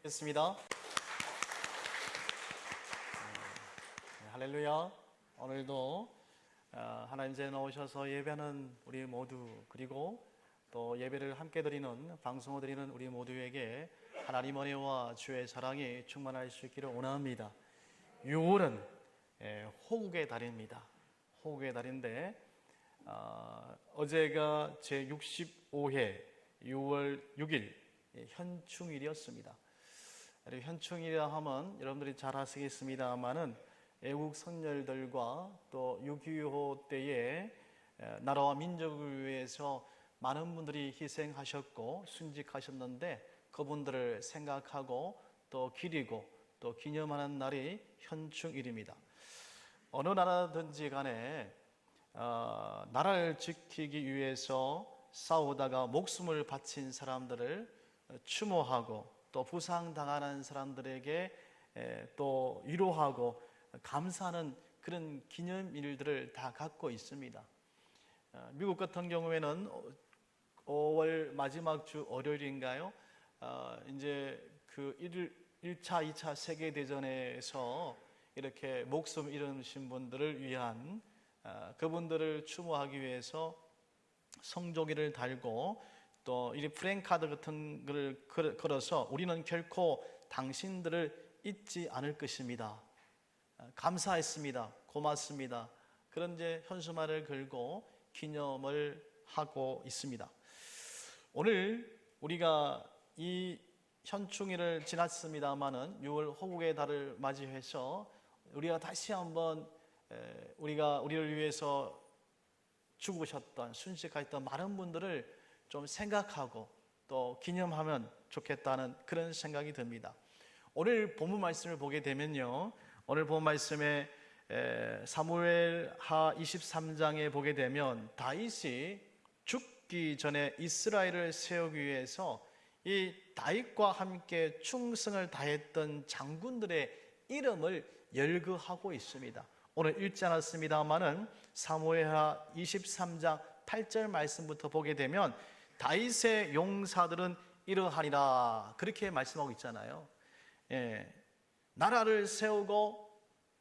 있습니다. 할렐루야. 오늘도 하나님 전에 나오셔서 예배하는 우리 모두, 그리고 또 예배를 함께 드리는, 방송을 드리는 우리 모두에게 하나님 은혜와 주의 사랑이 충만할 수 있기를 원합니다. 6월은 호국의 달입니다. 호국의 달인데 어제가 제65회 6월 6일 현충일이었습니다. 현충일이라 하면 여러분들이 잘 아시겠습니다만은 애국 선열들과 또 6.25 때에 나라와 민족을 위해서 많은 분들이 희생하셨고 순직하셨는데 그분들을 생각하고 또 기리고 또 기념하는 날이 현충일입니다. 어느 나라든지 간에 나라를 지키기 위해서 싸우다가 목숨을 바친 사람들을 추모하고 또 부상당하는 사람들에게 또 위로하고 감사하는 그런 기념일들을 다 갖고 있습니다. 미국 같은 경우에는 5월 마지막 주 월요일인가요? 이제 그 1차, 2차 세계대전에서 이렇게 목숨 잃으신 분들을 위한 그분들을 추모하기 위해서 성조기를 달고 또 이 프랭카드 같은 것을 걸어서 우리는 결코 당신들을 잊지 않을 것입니다. 감사했습니다. 고맙습니다. 그런 이제 현수막을 걸고 기념을 하고 있습니다. 오늘 우리가 이 현충일을 지났습니다마는 6월 호국의 달을 맞이해서 우리가 다시 한번 우리를 위해서 죽으셨던, 순직하셨던 많은 분들을 좀 생각하고 또 기념하면 좋겠다는 그런 생각이 듭니다. 오늘 본문 말씀을 보게 되면요, 오늘 본문 말씀에 사무엘하 23장에 보게 되면 다윗이 죽기 전에 이스라엘을 세우기 위해서 이 다윗과 함께 충성을 다했던 장군들의 이름을 열거하고 있습니다. 오늘 읽지 않았습니다만은 사무엘하 23장 8절 말씀부터 보게 되면 다윗의 용사들은 이러하리라 그렇게 말씀하고 있잖아요. 나라를 세우고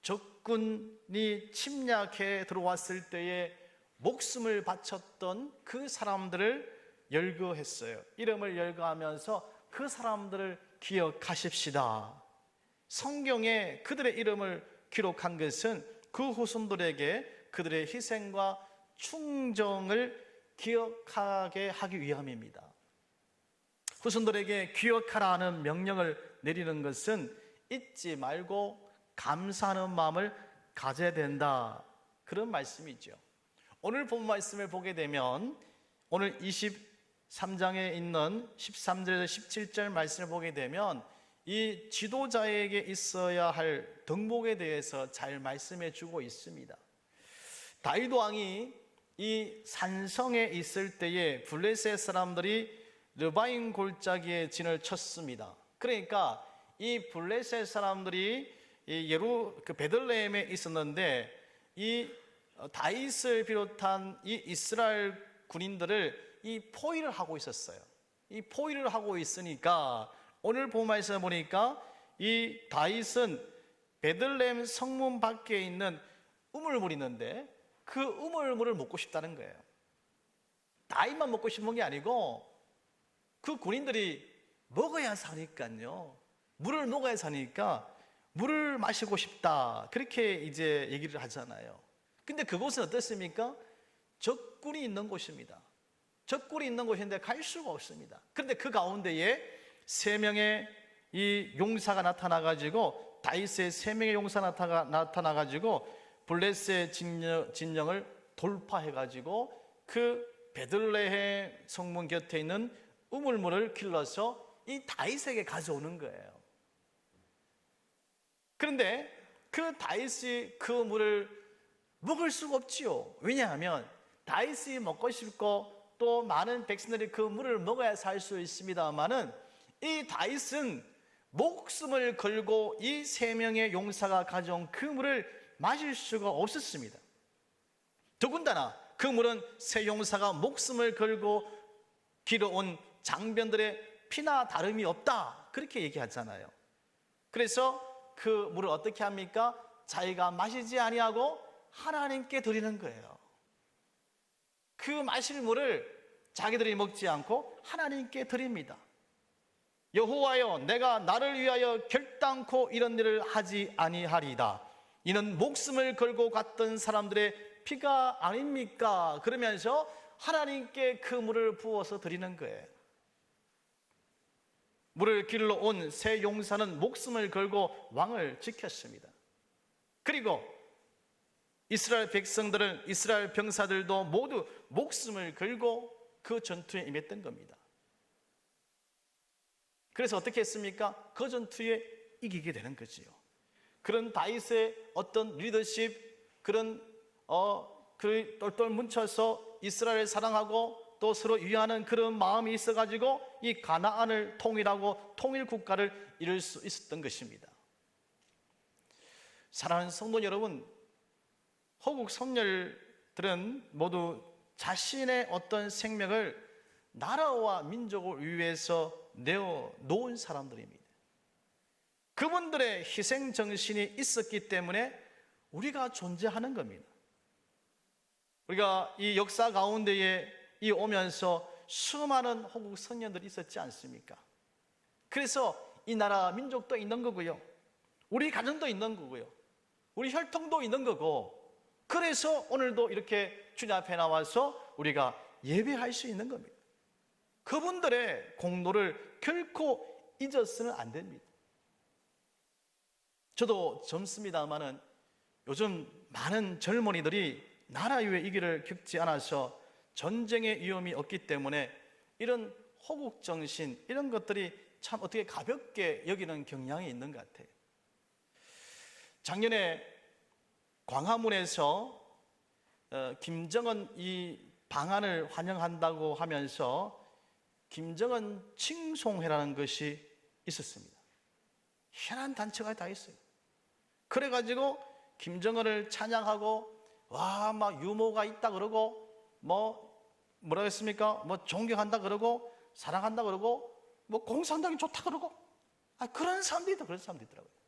적군이 침략해 들어왔을 때에 목숨을 바쳤던 그 사람들을 열거했어요. 이름을 열거하면서 그 사람들을 기억하십시다. 성경에 그들의 이름을 기록한 것은 그 후손들에게 그들의 희생과 충정을 기억하게 하기 위함입니다. 후손들에게 기억하라는 명령을 내리는 것은 잊지 말고 감사하는 마음을 가져야 된다, 그런 말씀이죠. 오늘 본 말씀을 보게 되면 오늘 23장에 있는 13절에서 17절 말씀을 보게 되면 이 지도자에게 있어야 할 덕목에 대해서 잘 말씀해 주고 있습니다. 다윗 왕이 이 산성에 있을 때에 블레셋 사람들이 르바임 골짜기에 진을 쳤습니다. 그러니까 이 블레셋 사람들이 베들레헴에 있었는데 이 다윗을 비롯한 이 이스라엘 군인들을 이 포위를 하고 있었어요. 이 포위를 하고 있으니까 오늘 본문에서 보니까 이 다윗은 베들레헴 성문 밖에 있는 우물물이 있는데 그 우물물을 먹고 싶다는 거예요. 다윗만 먹고 싶은 게 아니고 그 군인들이 먹어야 사니까요, 물을 먹어야 사니까 물을 마시고 싶다, 그렇게 이제 얘기를 하잖아요. 근데 그곳은 어떻습니까? 적군이 있는 곳입니다. 적군이 있는 곳인데 갈 수가 없습니다. 그런데 그 가운데에 3명의 이 용사가 나타나가지고, 다윗의 3명의 용사가 나타나가지고 블레셋 진영을 돌파해가지고 그 베들레헴 성문 곁에 있는 우물물을 길러서 이 다윗에게 가져오는 거예요. 그런데 그 다윗이 그 물을 먹을 수가 없지요. 왜냐하면 다윗이 먹고 싶고 또 많은 백성들이 그 물을 먹어야 살 수 있습니다만은 이 다윗은 목숨을 걸고 이 3명의 용사가 가져온 그 물을 마실 수가 없었습니다. 더군다나 그 물은 세 용사가 목숨을 걸고 길어온 장병들의 피나 다름이 없다, 그렇게 얘기하잖아요. 그래서 그 물을 어떻게 합니까? 자기가 마시지 아니하고 하나님께 드리는 거예요. 그 마실 물을 자기들이 먹지 않고 하나님께 드립니다. 여호와여, 내가 나를 위하여 결단코 이런 일을 하지 아니하리이다. 이는 목숨을 걸고 갔던 사람들의 피가 아닙니까? 그러면서 하나님께 그 물을 부어서 드리는 거예요. 물을 길러 온 세 용사는 목숨을 걸고 왕을 지켰습니다. 그리고 이스라엘 백성들은, 이스라엘 병사들도 모두 목숨을 걸고 그 전투에 임했던 겁니다. 그래서 어떻게 했습니까? 그 전투에 이기게 되는 거지요. 그런 다윗의 어떤 리더십, 그런 그 똘똘 뭉쳐서 이스라엘을 사랑하고 또 서로 위하는 그런 마음이 있어가지고 이 가나안을 통일하고 통일 국가를 이룰 수 있었던 것입니다. 사랑하는 성도 여러분, 호국 선열들은 모두 자신의 어떤 생명을 나라와 민족을 위해서 내어 놓은 사람들입니다. 그분들의 희생 정신이 있었기 때문에 우리가 존재하는 겁니다. 우리가 이 역사 가운데에 이 오면서 수많은 호국 선열들이 있었지 않습니까? 그래서 이 나라 민족도 있는 거고요, 우리 가정도 있는 거고요, 우리 혈통도 있는 거고, 그래서 오늘도 이렇게 주님 앞에 나와서 우리가 예배할 수 있는 겁니다. 그분들의 공로를 결코 잊어서는 안 됩니다. 저도 젊습니다마는 요즘 많은 젊은이들이 나라 위에 이 길을 겪지 않아서 전쟁의 위험이 없기 때문에 이런 호국 정신, 이런 것들이 참 어떻게 가볍게 여기는 경향이 있는 것 같아요. 작년에 광화문에서 김정은 이 방한을 환영한다고 하면서 김정은 칭송회라는 것이 있었습니다. 희한한 단체가 다 있어요. 그래가지고 김정은을 찬양하고 와, 막 유머가 있다 그러고 뭐라고 했습니까? 뭐 존경한다 그러고 사랑한다 그러고 뭐 공산당이 좋다 그러고 그런 사람들이 있다, 그런 사람들이 있더라고요.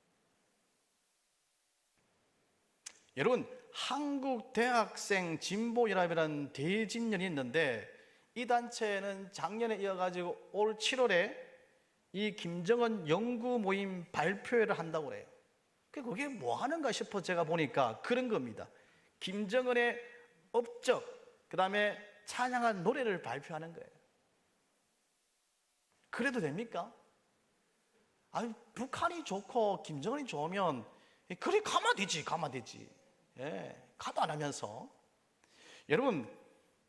여러분, 한국대학생 진보연합이라는 대진연이 있는데 이 단체는 작년에 이어가지고 올 7월에 이 김정은 연구 모임 발표회를 한다고 그래요. 그게 뭐 하는가 싶어 제가 보니까 그런 겁니다. 김정은의 업적, 그 다음에 찬양한 노래를 발표하는 거예요. 그래도 됩니까? 아니, 북한이 좋고 김정은이 좋으면 그래 가만 되지. 가도 안 하면서. 여러분,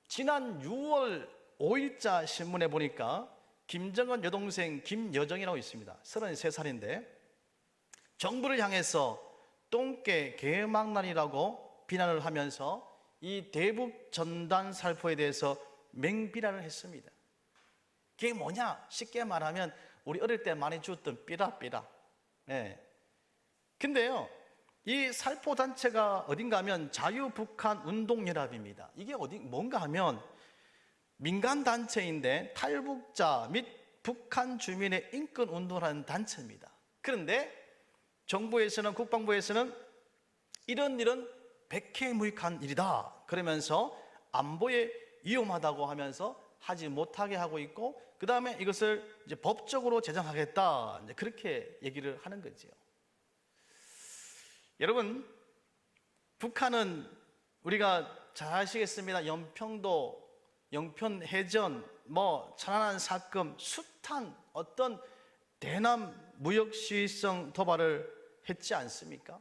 지난 6월 5일자 신문에 보니까 김정은 여동생 김여정이라고 있습니다. 33살인데 정부를 향해서 똥개 개망난이라고 비난을 하면서 이 대북 전단 살포에 대해서 맹비난을 했습니다. 그게 뭐냐? 쉽게 말하면 우리 어릴 때 많이 주었던 삐라삐라. 근데요, 이 살포 단체가 어딘가 하면 자유북한 운동연합입니다. 이게 뭔가 하면 민간 단체인데 탈북자 및 북한 주민의 인권 운동을 하는 단체입니다. 그런데 정부에서는, 국방부에서는 이런 일은 백해무익한 일이다 그러면서 안보에 위험하다고 하면서 하지 못하게 하고 있고, 그 다음에 이것을 이제 법적으로 제정하겠다, 이제 그렇게 얘기를 하는 거지요. 여러분, 북한은 우리가 잘 아시겠습니다. 연평도, 영편 해전, 천안함 사건, 숱한 어떤 대남 무역 시위성 도발을 했지 않습니까?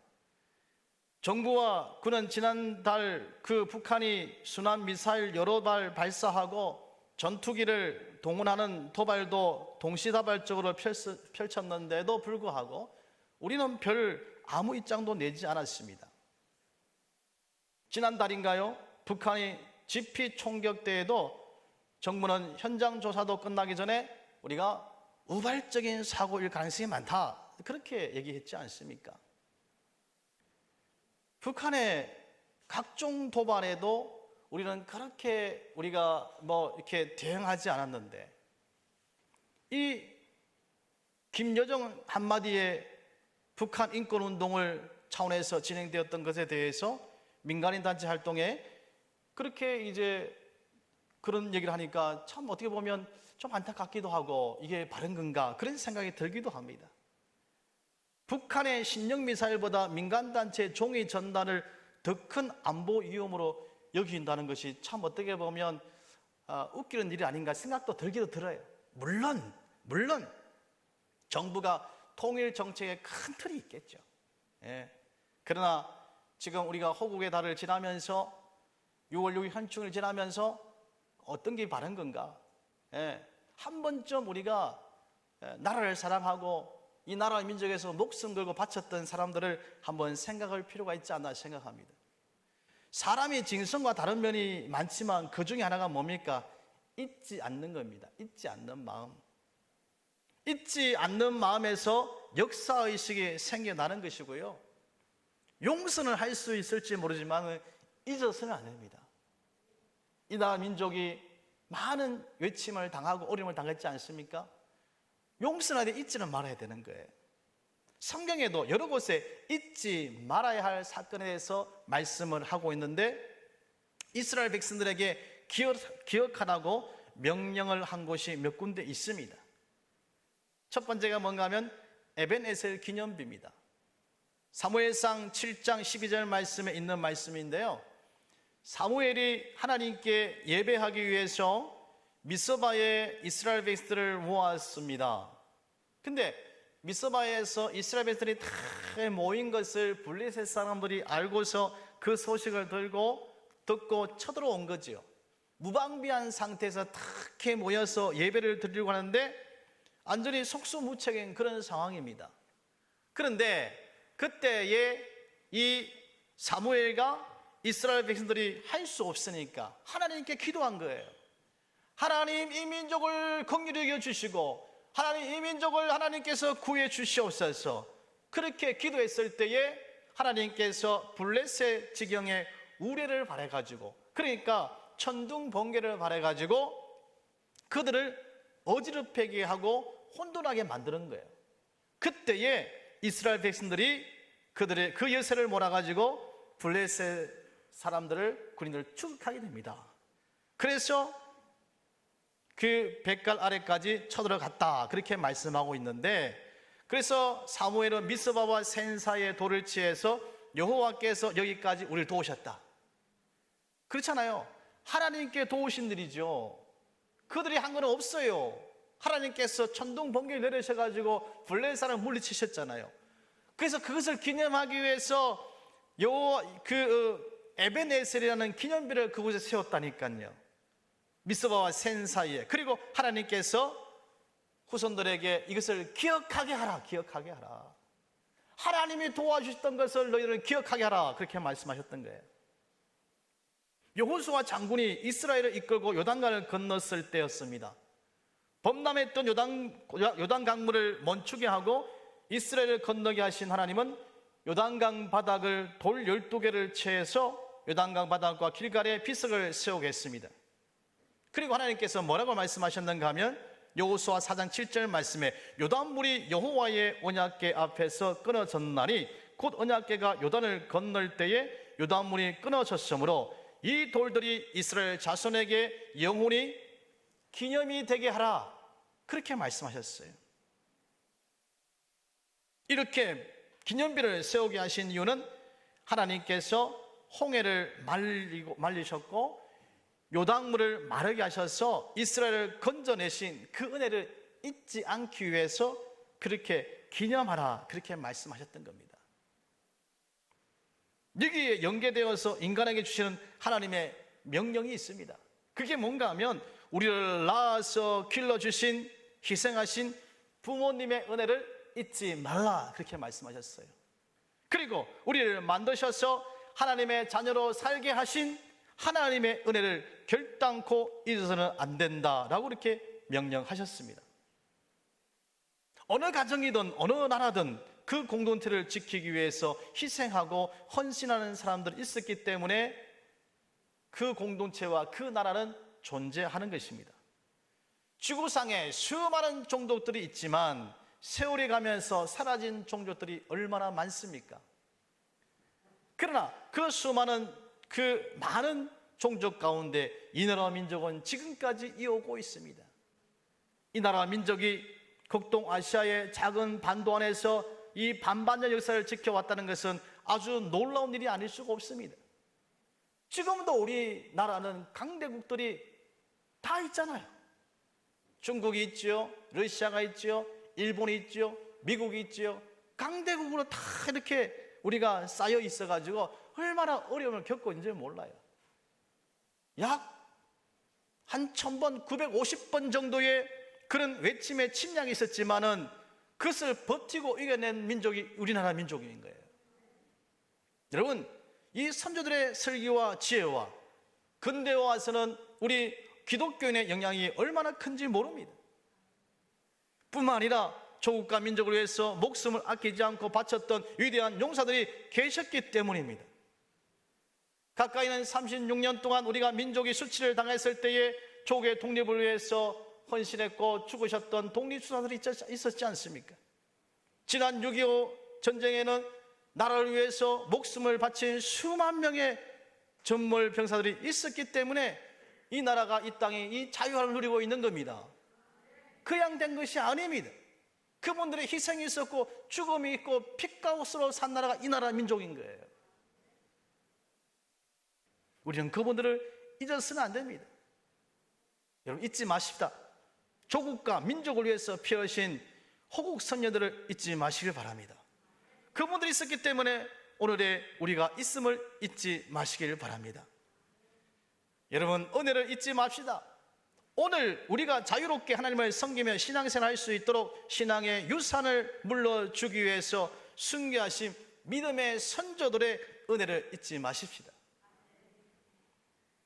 정부와 군은 지난달 그 북한이 순환 미사일 여러 발 발사하고 전투기를 동원하는 도발도 동시다발적으로 펼쳤는데도 불구하고 우리는 별 아무 입장도 내지 않았습니다. 지난달인가요? 북한이 지피 총격 때에도 정부는 현장 조사도 끝나기 전에 우리가 우발적인 사고일 가능성이 많다, 그렇게 얘기했지 않습니까? 북한의 각종 도발에도 우리는 그렇게 우리가 이렇게 대응하지 않았는데 이 김여정 한마디에 북한 인권운동을 차원에서 진행되었던 것에 대해서 민간인 단체 활동에 그렇게 이제 그런 얘기를 하니까 참 어떻게 보면 좀 안타깝기도 하고 이게 바른 건가 그런 생각이 들기도 합니다. 북한의 신령미사일보다 민간단체 종이 전단을 더 큰 안보 위험으로 여긴다는 것이 참 어떻게 보면 웃기는 일이 아닌가 생각도 들기도 들어요. 물론 정부가 통일 정책에 큰 틀이 있겠죠. 예. 그러나 지금 우리가 호국의 달을 지나면서 6월 6일 현충을 지나면서 어떤 게 바른 건가? 예. 한 번쯤 우리가 나라를 사랑하고 이 나라 민족에서 목숨 걸고 바쳤던 사람들을 한번 생각할 필요가 있지 않나 생각합니다. 사람이 진성과 다른 면이 많지만 그 중에 하나가 뭡니까? 잊지 않는 겁니다. 잊지 않는 마음. 잊지 않는 마음에서 역사의식이 생겨나는 것이고요. 용서는 할 수 있을지 모르지만 잊어서는 안 됩니다. 이 나라 민족이 많은 외침을 당하고 어려움을 당했지 않습니까? 용서는 하되 잊지는 말아야 되는 거예요. 성경에도 여러 곳에 잊지 말아야 할 사건에 대해서 말씀을 하고 있는데 이스라엘 백성들에게 기억하라고 명령을 한 곳이 몇 군데 있습니다. 첫 번째가 뭔가 하면 에벤에셀 기념비입니다. 사무엘상 7장 12절 말씀에 있는 말씀인데요, 사무엘이 하나님께 예배하기 위해서 미스바에 이스라엘 백성들을 모았습니다. 근데 미스바에서 이스라엘 백성들이 다 모인 것을 블레셋 사람들이 알고서 그 소식을 듣고 쳐들어온 거지요. 무방비한 상태에서 다 모여서 예배를 드리려고 하는데 완전히 속수무책인 그런 상황입니다. 그런데 그때에 이 사무엘과 이스라엘 백성들이 할 수 없으니까 하나님께 기도한 거예요. 하나님, 이 민족을 긍휼히 여겨 주시고 하나님, 이 민족을 하나님께서 구해 주시옵소서. 그렇게 기도했을 때에 하나님께서 블레셋 지경에 우레를 발해가지고, 그러니까 천둥 번개를 발해가지고 그들을 어지럽히게 하고 혼돈하게 만드는 거예요. 그때에 이스라엘 백성들이 그들의 그 여세를 몰아가지고 블레셋 사람들을, 군인들을 추격하게 됩니다. 그래서 그 백갈 아래까지 쳐들어갔다, 그렇게 말씀하고 있는데, 그래서 사무엘은 미스바와 센사의 돌을 취해서 여호와께서 여기까지 우리를 도우셨다. 그렇잖아요. 하나님께 도우신 일이죠. 그들이 한 건 없어요. 하나님께서 천둥 번개를 내리셔가지고 블레셋 사람을 물리치셨잖아요. 그래서 그것을 기념하기 위해서 에벤에셀이라는 기념비를 그곳에 세웠다니까요. 미스바와 센 사이에. 그리고 하나님께서 후손들에게 이것을 기억하게 하라, 기억하게 하라. 하나님이 도와주셨던 것을 너희들은 기억하게 하라, 그렇게 말씀하셨던 거예요. 여호수아 장군이 이스라엘을 이끌고 요단강을 건넜을 때였습니다. 범람했던 요단 강물을 멈추게 하고 이스라엘을 건너게 하신 하나님은 요단강 바닥을 돌 12개를 채해서 요단강 바닥과 길갈에 비석을 세우겠습니다. 그리고 하나님께서 뭐라고 말씀하셨는가 하면 여호수아 4장 7절 말씀에 요단물이 여호와의 언약궤 앞에서 끊어졌나니 곧 언약궤가 요단을 건널 때에 요단물이 끊어졌으므로 이 돌들이 이스라엘 자손에게 영원히 기념이 되게 하라, 그렇게 말씀하셨어요. 이렇게 기념비를 세우게 하신 이유는 하나님께서 홍해를 말리셨고 요단물을 마르게 하셔서 이스라엘을 건져내신 그 은혜를 잊지 않기 위해서 그렇게 기념하라, 그렇게 말씀하셨던 겁니다. 여기에 연계되어서 인간에게 주시는 하나님의 명령이 있습니다. 그게 뭔가 하면 우리를 낳아서 길러주신, 희생하신 부모님의 은혜를 잊지 말라, 그렇게 말씀하셨어요. 그리고 우리를 만드셔서 하나님의 자녀로 살게 하신 하나님의 은혜를 결단코 잊어서는 안 된다라고 이렇게 명령하셨습니다. 어느 가정이든 어느 나라든 그 공동체를 지키기 위해서 희생하고 헌신하는 사람들이 있었기 때문에 그 공동체와 그 나라는 존재하는 것입니다. 지구상에 수많은 종족들이 있지만 세월이 가면서 사라진 종족들이 얼마나 많습니까? 그러나 그 수많은 그 많은 종족 가운데 이 나라 민족은 지금까지 이어오고 있습니다. 이 나라 민족이 극동아시아의 작은 반도 안에서 이 반반년 역사를 지켜왔다는 것은 아주 놀라운 일이 아닐 수가 없습니다. 지금도 우리나라는 강대국들이 다 있잖아요. 중국이 있죠, 러시아가 있죠, 일본이 있죠, 미국이 있죠. 강대국으로 다 이렇게 우리가 쌓여 있어가지고 얼마나 어려움을 겪고 있는지 몰라요. 약 한 1000번, 950번 정도의 그런 외침의 침략이 있었지만은 그것을 버티고 이겨낸 민족이 우리나라 민족인 거예요. 여러분, 이 선조들의 설교와 지혜와 근대에 와서는 우리 기독교인의 영향이 얼마나 큰지 모릅니다. 뿐만 아니라 조국과 민족을 위해서 목숨을 아끼지 않고 바쳤던 위대한 용사들이 계셨기 때문입니다. 가까이는 36년 동안 우리가 민족이 수치를 당했을 때에 조국의 독립을 위해서 헌신했고 죽으셨던 독립수사들이 있었지 않습니까? 지난 6.25 전쟁에는 나라를 위해서 목숨을 바친 수만 명의 전몰 병사들이 있었기 때문에 이 나라가 이 땅에 이 자유화를 누리고 있는 겁니다. 그냥 된 것이 아닙니다. 그분들의 희생이 있었고 죽음이 있고 핏가옷으로 산 나라가 이 나라 민족인 거예요. 우리는 그분들을 잊어서는 안 됩니다. 여러분, 잊지 마십시다. 조국과 민족을 위해서 피 흘리신 호국 선녀들을 잊지 마시길 바랍니다. 그분들이 있었기 때문에 오늘의 우리가 있음을 잊지 마시길 바랍니다. 여러분, 은혜를 잊지 맙시다. 오늘 우리가 자유롭게 하나님을 섬기며 신앙생활 할 수 있도록 신앙의 유산을 물려주기 위해서 순교하신 믿음의 선조들의 은혜를 잊지 마십시다.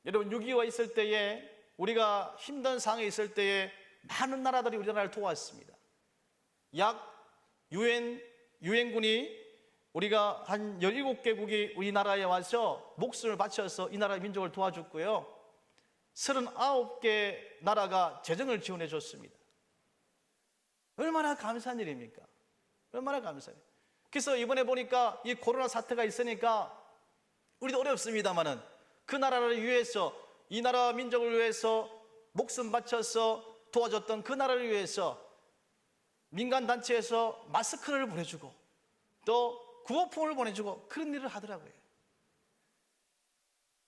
여러분, 6.25가 있을 때에 우리가 힘든 상황에 있을 때에 많은 나라들이 우리나라를 도왔습니다. 약 유엔군이 우리가 한 17개국이 우리나라에 와서 목숨을 바쳐서 이 나라의 민족을 도와줬고요. 39개 나라가 재정을 지원해 줬습니다. 얼마나 감사한 일입니까? 얼마나 감사해요. 그래서 이번에 보니까 이 코로나 사태가 있으니까 우리도 어렵습니다만은 그 나라를 위해서, 이 나라 민족을 위해서 목숨 바쳐서 도와줬던 그 나라를 위해서 민간단체에서 마스크를 보내주고 또 구호품을 보내주고 그런 일을 하더라고요.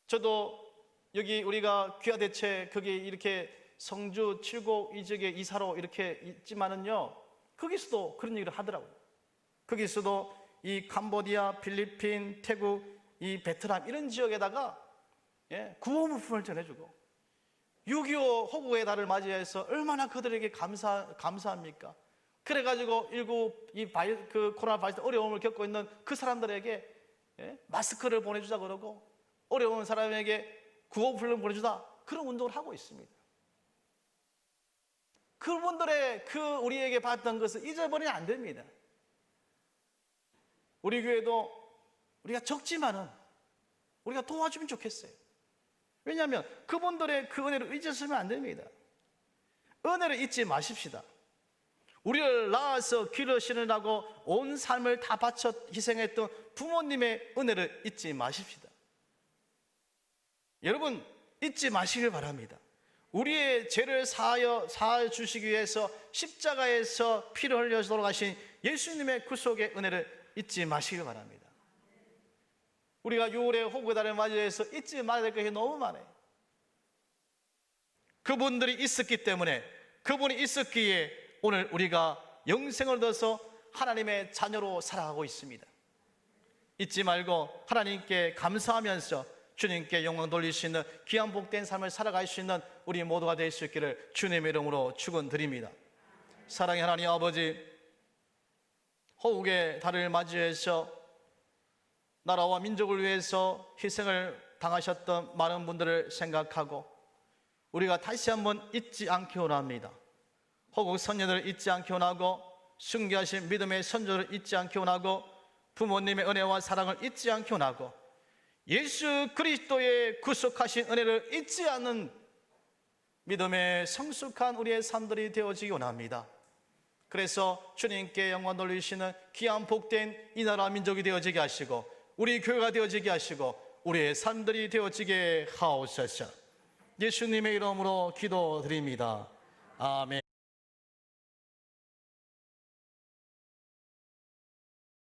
저도 여기 우리가 귀화대체 거기 이렇게 성주 칠곡 이적의 이사로 이렇게 있지만은요, 거기서도 그런 얘기를 하더라고요. 거기서도 이 캄보디아, 필리핀, 태국, 이 베트남 이런 지역에다가 구호물품을 전해주고 6.25 호국의 달을 맞이해서 얼마나 그들에게 감사합니까? 그래가지고 그 코로나 바이러스 어려움을 겪고 있는 그 사람들에게 마스크를 보내주자 그러고 어려운 사람에게 구호품을 보내주다, 그런 운동을 하고 있습니다. 그분들의 우리에게 받던 것을 잊어버리면 안 됩니다. 우리 교회도 우리가 적지만은 우리가 도와주면 좋겠어요. 왜냐하면 그분들의 그 은혜를 잊었으면 안 됩니다. 은혜를 잊지 마십시다. 우리를 낳아서 기르시느라고 온 삶을 다 바쳐 희생했던 부모님의 은혜를 잊지 마십시다. 여러분, 잊지 마시길 바랍니다. 우리의 죄를 사하여 주시기 위해서 십자가에서 피를 흘려 돌아가신 예수님의 구속의 은혜를 잊지 마시길 바랍니다. 우리가 6월의 호국의 달을 맞이해서 잊지 말아야 될 것이 너무 많아요. 그분들이 있었기 때문에, 그분이 있었기에 오늘 우리가 영생을 얻어서 하나님의 자녀로 살아가고 있습니다. 잊지 말고 하나님께 감사하면서 주님께 영광 돌릴 수 있는 귀한 복된 삶을 살아갈 수 있는 우리 모두가 될 수 있기를 주님의 이름으로 축원드립니다. 사랑의 하나님 아버지, 호국의 달을 맞이해서 나라와 민족을 위해서 희생을 당하셨던 많은 분들을 생각하고 우리가 다시 한번 잊지 않기 원합니다. 호국 선녀들을 잊지 않기 원하고 순교하신 믿음의 선조를 잊지 않기 원하고 부모님의 은혜와 사랑을 잊지 않기 원하고 예수 그리스도의 구속하신 은혜를 잊지 않는 믿음에 성숙한 우리의 삶들이 되어지기 원합니다. 그래서 주님께 영광 돌리시는 귀한 복된 이 나라 민족이 되어지게 하시고 우리 교회가 되어지게 하시고 우리의 삶들이 되어지게 하옵소서. 예수님의 이름으로 기도드립니다. 아멘.